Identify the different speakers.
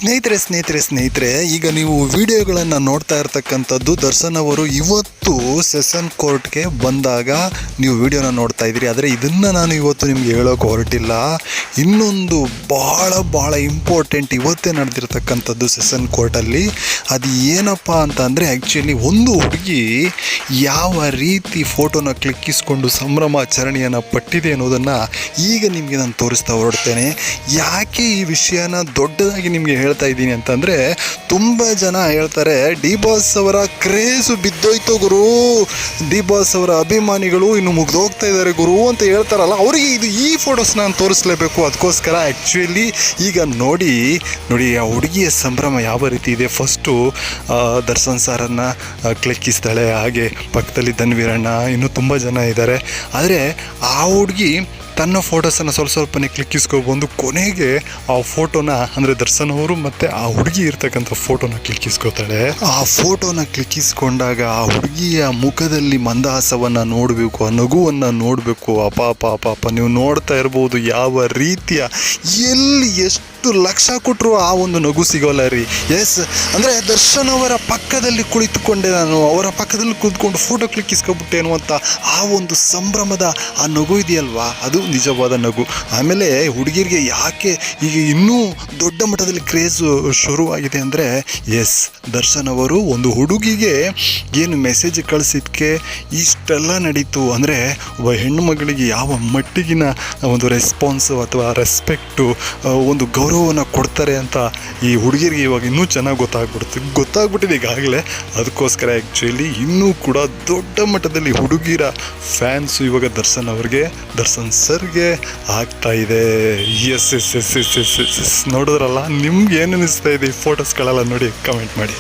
Speaker 1: ಸ್ನೇಹಿತರೆ ಈಗ ನೀವು ವಿಡಿಯೋಗಳನ್ನು ನೋಡ್ತಾ ಇರ್ತಕ್ಕಂಥದ್ದು ದರ್ಶನ್ ಅವರು ಇವತ್ತು ಸೆಷನ್ ಕೋರ್ಟ್ಗೆ ಬಂದಾಗ ನೀವು ವಿಡಿಯೋನ ನೋಡ್ತಾ ಇದ್ದೀರಿ. ಆದರೆ ಇದನ್ನು ನಾನು ಇವತ್ತು ನಿಮ್ಗೆ ಹೇಳೋಕೆ ಹೊರಟಿಲ್ಲ. ಇನ್ನೊಂದು ಭಾಳ ಇಂಪಾರ್ಟೆಂಟ್ ಇವತ್ತೇ ನಡೆದಿರ್ತಕ್ಕಂಥದ್ದು ಸೆಷನ್ ಕೋರ್ಟಲ್ಲಿ. ಅದು ಏನಪ್ಪ ಅಂತ ಅಂದರೆ ಆ್ಯಕ್ಚುಲಿ ಒಂದು ಹುಡುಗಿ ಯಾವ ರೀತಿ ಫೋಟೋನ ಕ್ಲಿಕ್ಕಿಸ್ಕೊಂಡು ಸಂಭ್ರಮಾಚರಣೆಯನ್ನು ಪಟ್ಟಿದೆ ಅನ್ನೋದನ್ನು ಈಗ ನಿಮಗೆ ನಾನು ತೋರಿಸ್ತಾ ಹೊರಡ್ತೇನೆ. ಯಾಕೆ ಈ ವಿಷಯನ ದೊಡ್ಡದಾಗಿ ನಿಮಗೆ ಹೇಳ್ತಾ ಇದ್ದೀನಿ ಅಂತಂದರೆ, ತುಂಬ ಜನ ಹೇಳ್ತಾರೆ ಡಿ ಬಾಸ್ ಅವರ ಕ್ರೇಜು ಬಿದ್ದೋಯ್ತು ಗುರು, ಡಿ ಬಾಸ್ ಅವರ ಅಭಿಮಾನಿಗಳು ಇನ್ನು ಮುಗ್ದೋಗ್ತಾ ಇದ್ದಾರೆ ಗುರು ಅಂತ ಹೇಳ್ತಾರಲ್ಲ, ಅವರಿಗೆ ಈ ಫೋಟೋಸ್ ನಾನು ತೋರಿಸ್ಲೇಬೇಕು. ಅದಕ್ಕೋಸ್ಕರ ಆ್ಯಕ್ಚುಲಿ ಈಗ ನೋಡಿ ಆ ಹುಡುಗಿಯ ಸಂಭ್ರಮ ಯಾವ ರೀತಿ ಇದೆ. ಫಸ್ಟು ದರ್ಶನ್ ಸಾರನ್ನು ಕ್ಲಿಕ್ಕಿಸ್ತಾಳೆ, ಹಾಗೆ ಪಕ್ಕದಲ್ಲಿ ಧನ್ವೀರಣ್ಣ, ಇನ್ನೂ ತುಂಬ ಜನ ಇದ್ದಾರೆ. ಆದರೆ ಆ ಹುಡುಗಿ ತನ್ನ ಫೋಟೋಸನ್ನು ಸ್ವಲ್ಪನೇ ಕ್ಲಿಕ್ಕಿಸ್ಕೊಬಂದು ಕೊನೆಗೆ ಆ ಫೋಟೋನ ಅಂದರೆ ದರ್ಶನ್ ಅವರು ಮತ್ತು ಆ ಹುಡುಗಿ ಇರ್ತಕ್ಕಂಥ ಫೋಟೋನ ಕ್ಲಿಕ್ಕಿಸ್ಕೋತಾಳೆ. ಆ ಫೋಟೋನ ಕ್ಲಿಕ್ಕಿಸ್ಕೊಂಡಾಗ ಆ ಹುಡುಗಿಯ ಮುಖದಲ್ಲಿ ಮಂದಹಾಸವನ್ನು ನೋಡಬೇಕು, ಆ ನಗುವನ್ನು ನೋಡಬೇಕು. ಅಪಾಪ ನೀವು ನೋಡ್ತಾ ಇರ್ಬೋದು ಯಾವ ರೀತಿಯ ಎಲ್ಲಿ ಎಷ್ಟು ಲಕ್ಷ ಕೊಟ್ಟರು ಆ ಒಂದು ನಗು ಸಿಗೋಲ್ಲ ರೀ. ಎಸ್ ಅಂದರೆ ದರ್ಶನ್ ಅವರ ಪಕ್ಕದಲ್ಲಿ ಕುಳಿತುಕೊಂಡೆ ನಾನು, ಅವರ ಪಕ್ಕದಲ್ಲಿ ಕುಳಿತುಕೊಂಡು ಫೋಟೋ ಕ್ಲಿಕ್ಕಿಸ್ಕೊಬಿಟ್ಟೆ ಅನ್ನುವಂಥ ಆ ಒಂದು ಸಂಭ್ರಮದ ಆ ನಗು ಇದೆಯಲ್ವಾ, ಅದು ನಿಜವಾದ ನಗು. ಆಮೇಲೆ ಹುಡುಗಿರಿಗೆ ಯಾಕೆ ಈಗ ಇನ್ನೂ ದೊಡ್ಡ ಮಟ್ಟದಲ್ಲಿ ಕ್ರೇಜು ಶುರುವಾಗಿದೆ ಅಂದರೆ, ಎಸ್ ದರ್ಶನ್ ಅವರು ಒಂದು ಹುಡುಗಿಗೆ ಏನು ಮೆಸೇಜ್ ಕಳಿಸಿದ್ದಕ್ಕೆ ಇಷ್ಟೆಲ್ಲ ನಡೀತು ಅಂದರೆ, ಒಬ್ಬ ಹೆಣ್ಣು ಮಗಳಿಗೆ ಯಾವ ಮಟ್ಟಿಗಿನ ಒಂದು ರೆಸ್ಪಾನ್ಸು ಅಥವಾ ರೆಸ್ಪೆಕ್ಟು, ಒಂದು ಗೌರವವನ್ನು ಕೊಡ್ತಾರೆ ಅಂತ ಈ ಹುಡುಗಿರಿಗೆ ಇವಾಗ ಇನ್ನೂ ಚೆನ್ನಾಗಿ ಗೊತ್ತಾಗ್ಬಿಟ್ಟಿದೆ ಈಗಾಗಲೇ. ಅದಕ್ಕೋಸ್ಕರ ಆ್ಯಕ್ಚುಲಿ ಇನ್ನೂ ಕೂಡ ದೊಡ್ಡ ಮಟ್ಟದಲ್ಲಿ ಹುಡುಗಿರ ಫ್ಯಾನ್ಸು ಇವಾಗ ದರ್ಶನ್ ಅವ್ರಿಗೆ, ದರ್ಶನ್ ಸರ್ಗೆ ಆಗ್ತಾ ಇದೆ. ಎಸ್ ನೋಡಿದ್ರಲ್ಲ, ನಿಮ್ಗೆ ಏನು ಅನ್ನಿಸ್ತಾ ಇದೆ ಈ ಫೋಟೋಸ್ಗಳೆಲ್ಲ ನೋಡಿ ಕಮೆಂಟ್ ಮಾಡಿ.